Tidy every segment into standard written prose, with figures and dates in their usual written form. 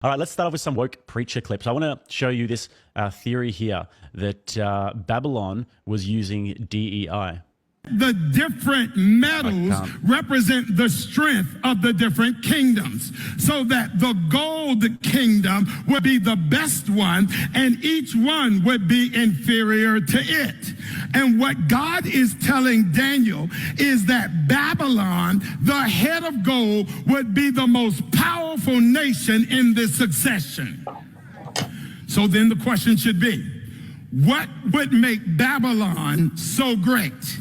All right, let's start off with some woke preacher clips. I want to show you this theory here that Babylon was using DEI. The different metals represent the strength of the different kingdoms, so that the gold kingdom would be the best one, and each one would be inferior to it. And what God is telling Daniel is that Babylon, the head of gold, would be the most powerful nation in this succession. So then the question should be, what would make Babylon so great?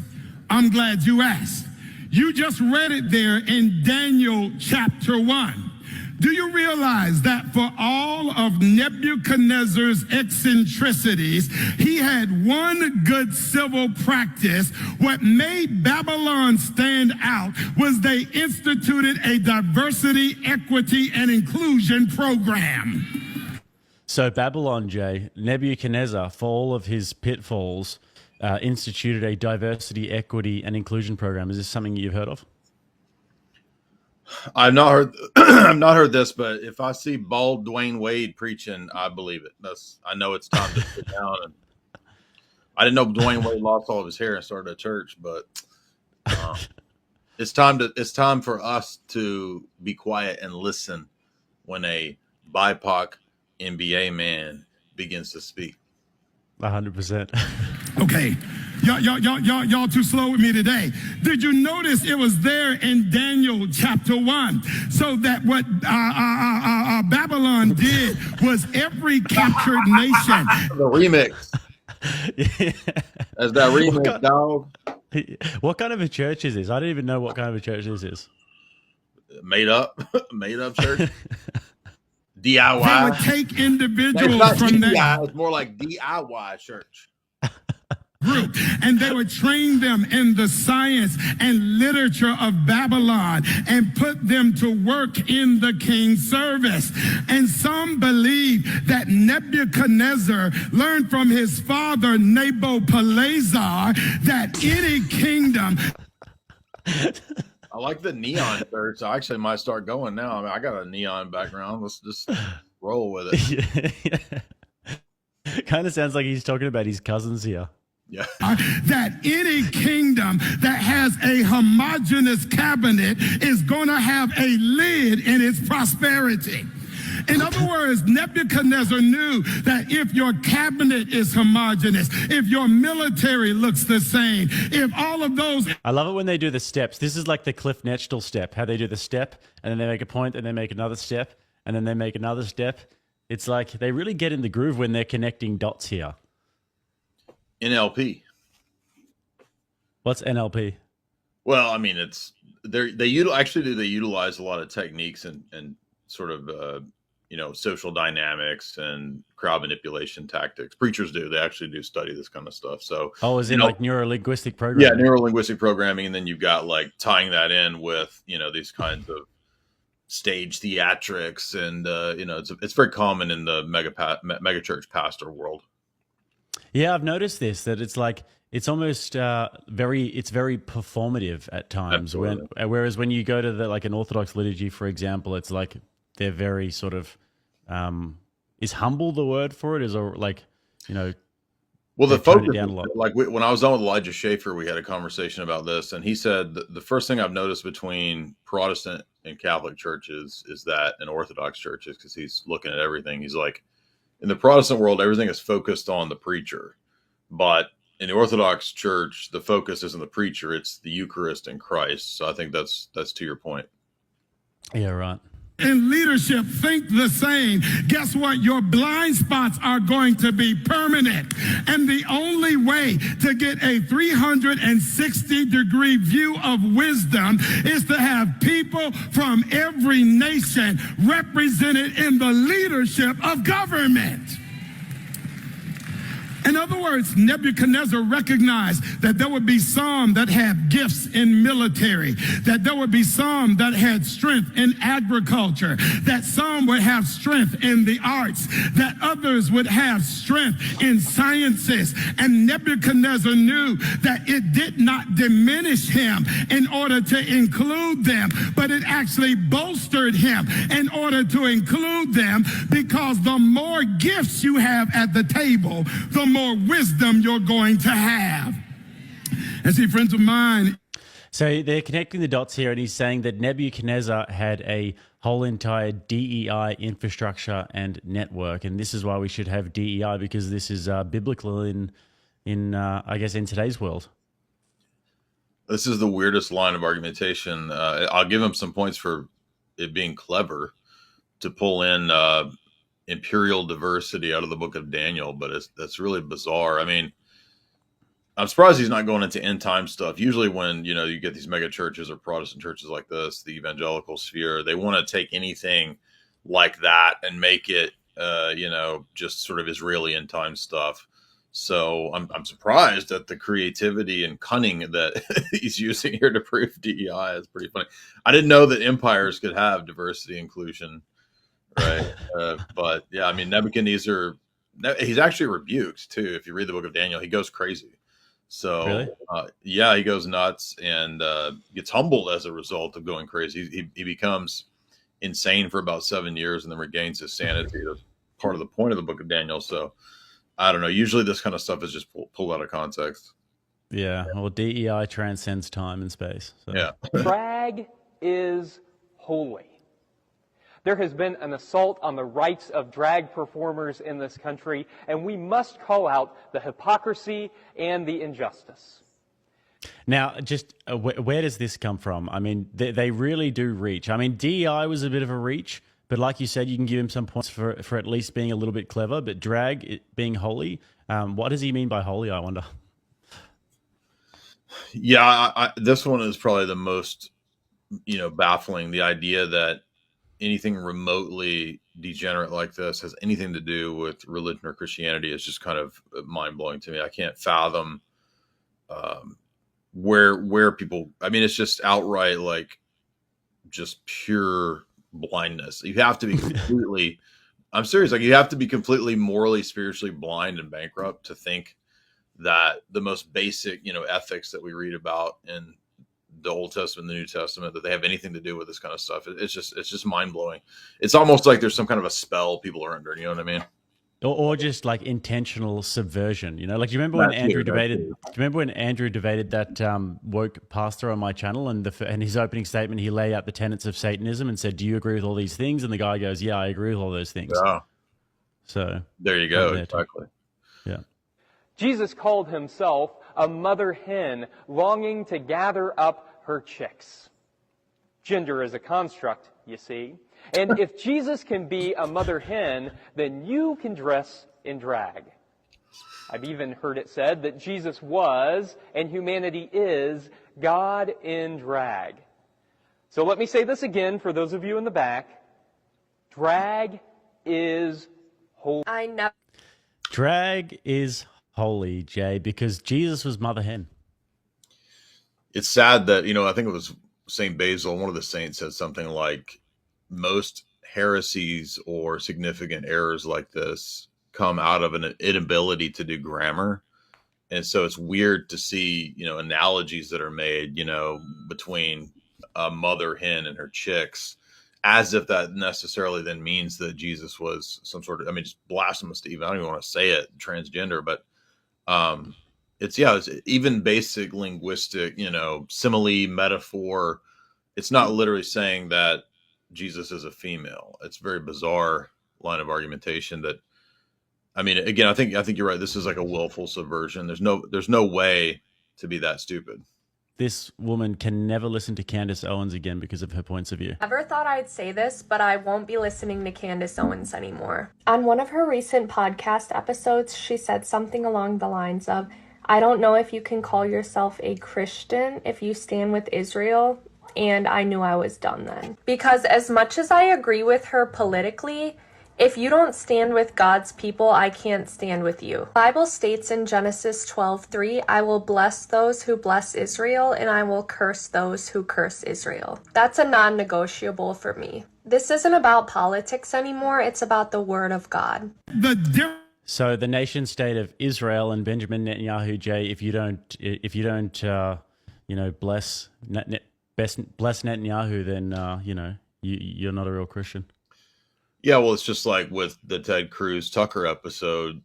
I'm glad you asked. You just read it there in Daniel chapter 1. Do you realize that for all of Nebuchadnezzar's eccentricities, he had one good civil practice? What made Babylon stand out was they instituted a diversity, equity, and inclusion program. So Babylon, Jay, Nebuchadnezzar, for all of his pitfalls, instituted a diversity, equity, and inclusion program. Is this something you've heard of? I've not heard. I've not heard this, but if I see bald Dwayne Wade preaching, I believe it. I know it's time to sit down. And I didn't know Dwayne Wade lost all of his hair and started a church, but it's time for us to be quiet and listen when a BIPOC NBA man begins to speak. 100%. Okay, y'all too slow with me today. Did you notice it was there in Daniel chapter 1? So that what Babylon did was every captured nation. The remix. Yeah. As that remix, dog. What kind of a church is this? I don't even know what kind of a church this is. Made up church. DIY. They would take individuals from that. It's more like DIY church. Group, and they would train them in the science and literature of Babylon and put them to work in the king's service. And some believe that Nebuchadnezzar learned from his father Nabopolassar that any kingdom. I like the neon shirts. I actually might start going now. I mean, I got a neon background. Let's just roll with it. Yeah. Kind of sounds like he's talking about his cousins here. Yeah. That any kingdom that has a homogeneous cabinet is going to have a lid in its prosperity. In other words, Nebuchadnezzar knew that if your cabinet is homogeneous, if your military looks the same, if all of those... I love it when they do the steps. This is like the Cliff Netchell step, how they do the step, and then they make a point, and they make another step, and then they make another step. It's like they really get in the groove when they're connecting dots here. NLP. What's NLP? Well, I mean, they utilize a lot of techniques and sort of social dynamics and crowd manipulation tactics. Preachers do. They actually do study this kind of stuff. So, is it like neurolinguistic programming? Yeah, neurolinguistic programming, and then you've got like tying that in with these kinds of stage theatrics, and it's very common in the mega church pastor world. Yeah, I've noticed this, that it's like, it's almost very performative at times. Whereas when you go to like an Orthodox liturgy, for example, it's like they're very sort of, is humble the word for it? Well, the focus, like when I was on with Elijah Schaefer, we had a conversation about this, and he said the first thing I've noticed between Protestant and Catholic churches is that, and Orthodox churches, because he's looking at everything, he's like, in the Protestant world, everything is focused on the preacher. But in the Orthodox church, the focus isn't the preacher, it's the Eucharist and Christ. So I think that's to your point. Yeah, right. And leadership think the same. Guess what? Your blind spots are going to be permanent. And the only way to get a 360-degree view of wisdom is to have people from every nation represented in the leadership of government. In other words, Nebuchadnezzar recognized that there would be some that had gifts in military, that there would be some that had strength in agriculture, that some would have strength in the arts, that others would have strength in sciences. And Nebuchadnezzar knew that it did not diminish him in order to include them, but it actually bolstered him in order to include them, because the more gifts you have at the table, the more wisdom you're going to have. And see, friends of mine. So they're connecting the dots here, and he's saying that Nebuchadnezzar had a whole entire DEI infrastructure and network, and this is why we should have DEI, because this is biblical in I guess in today's world. This is the weirdest line of argumentation. I'll give him some points for it being clever to pull in imperial diversity out of the book of Daniel, but that's really bizarre. I mean, I'm surprised he's not going into end time stuff. Usually when, you get these mega churches or Protestant churches like this, the evangelical sphere, they want to take anything like that and make it, just sort of Israeli end time stuff. So I'm surprised at the creativity and cunning that he's using here to prove DEI. It's pretty funny. I didn't know that empires could have diversity inclusion. Right. But yeah, I mean, Nebuchadnezzar, he's actually rebuked too. If you read the book of Daniel, he goes crazy. So really? He goes nuts and gets humbled as a result of going crazy. He becomes insane for about 7 years and then regains his sanity. That's part of the point of the book of Daniel. So I don't know. Usually this kind of stuff is just pulled out of context. Yeah. Well, DEI transcends time and space. So. Yeah. Drag is holy. There has been an assault on the rights of drag performers in this country, and we must call out the hypocrisy and the injustice. Now, just where does this come from? I mean, they really do reach. I mean, DEI was a bit of a reach, but like you said, you can give him some points for at least being a little bit clever, but drag being holy, what does he mean by holy, I wonder? Yeah, this one is probably the most, baffling. The idea that anything remotely degenerate like this has anything to do with religion or Christianity is just kind of mind-blowing to me. I can't fathom where people, I mean, it's just outright like just pure blindness. You have to be completely, I'm serious, like you have to be completely morally, spiritually blind and bankrupt to think that the most basic, ethics that we read about in the Old Testament, the New Testament, that they have anything to do with this kind of stuff. It's just mind blowing. It's almost like there's some kind of a spell people are under. You know what I mean? Or just like intentional subversion. Like do you remember when Andrew debated? Do you remember when Andrew debated that woke pastor on my channel, and his opening statement, he laid out the tenets of Satanism and said, "Do you agree with all these things?" And the guy goes, "Yeah, I agree with all those things." Yeah. So there you go. Exactly. Yeah. Jesus called himself a mother hen longing to gather up her chicks. Gender is a construct, you see. And if Jesus can be a mother hen, then you can dress in drag. I've even heard it said that Jesus was, and humanity is, God in drag. So let me say this again for those of you in the back. Drag is holy. I know. Drag is holy, Jay, because Jesus was mother hen. It's sad that, I think it was St. Basil, one of the saints, said something like most heresies or significant errors like this come out of an inability to do grammar. And so it's weird to see, analogies that are made, between a mother hen and her chicks, as if that necessarily then means that Jesus was some sort of, just blasphemous to even, I don't even want to say it, transgender, but it's even basic linguistic, simile, metaphor. It's not literally saying that Jesus is a female. It's a very bizarre line of argumentation that, again, I think you're right. This is like a willful subversion. There's no way to be that stupid. This woman can never listen to Candace Owens again because of her points of view. Never thought I'd say this, but I won't be listening to Candace Owens anymore. On one of her recent podcast episodes, she said something along the lines of, I don't know if you can call yourself a Christian if you stand with Israel, and I knew I was done then. Because as much as I agree with her politically, If you don't stand with God's people, I can't stand with you. The Bible states in Genesis 12:3, I will bless those who bless Israel, and I will curse those who curse Israel. That's a non-negotiable for me. This isn't about politics anymore. It's about the word of God. So the nation state of Israel and Benjamin Netanyahu, Jay, if you don't, bless Netanyahu, then you're not a real Christian. Yeah, well, it's just like with the Ted Cruz Tucker episode.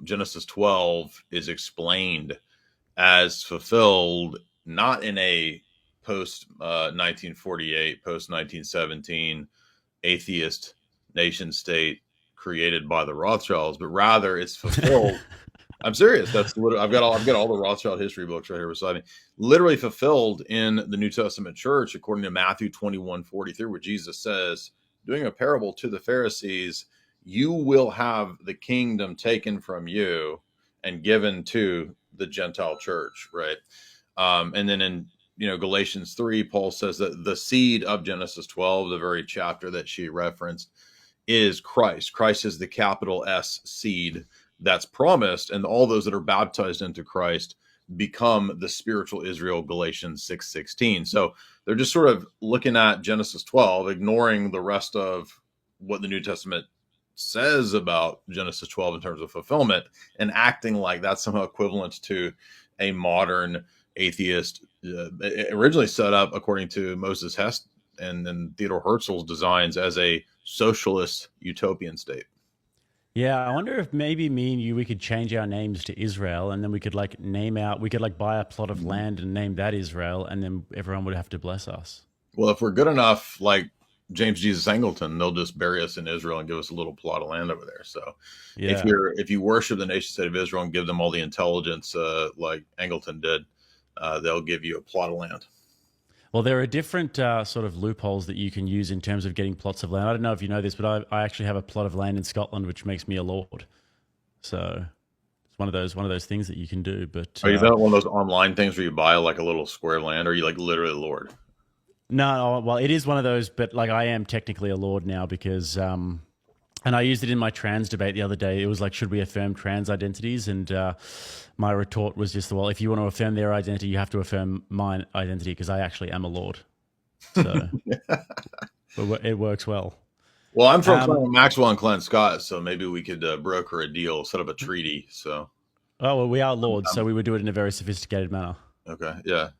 Genesis 12 is explained as fulfilled not in a post 1948, post 1917 atheist nation state created by the Rothschilds, but rather it's fulfilled. I'm serious. That's I've got all the Rothschild history books right here beside me. Literally fulfilled in the New Testament church, according to Matthew 21:43, where Jesus says, doing a parable to the Pharisees, you will have the kingdom taken from you and given to the Gentile church, right? And then in Galatians 3, Paul says that the seed of Genesis 12, the very chapter that she referenced, is Christ. Christ is the capital S seed that's promised, and all those that are baptized into Christ become the spiritual Israel, Galatians 6:16. So they're just sort of looking at Genesis 12, ignoring the rest of what the New Testament says about Genesis 12 in terms of fulfillment, and acting like that's somehow equivalent to a modern atheist, originally set up according to Moses Hess and then Theodore Herzl's designs as a socialist utopian state. Yeah, I wonder if maybe me and you, we could change our names to Israel, and then we could buy a plot of land and name that Israel, and then everyone would have to bless us. Well, if we're good enough, like James Jesus Angleton, they'll just bury us in Israel and give us a little plot of land over there. So yeah. if you worship the nation state of Israel and give them all the intelligence, like Angleton did, they'll give you a plot of land. Well, there are different sort of loopholes that you can use in terms of getting plots of land. I don't know if you know this, but I actually have a plot of land in Scotland, which makes me a lord. So it's one of those things that you can do. But are you that one of those online things where you buy like a little square of land, or are you like literally a lord? No, well, it is one of those, but like I am technically a lord now because, and I used it in my trans debate the other day. It was like, should we affirm trans identities? And my retort was just, well, if you want to affirm their identity, you have to affirm my identity because I actually am a lord. So it works well. Well, I'm from Maxwell and Clan Scott, so maybe we could broker a deal, set up a treaty. So, oh well, we are lords, so we would do it in a very sophisticated manner. Okay, yeah.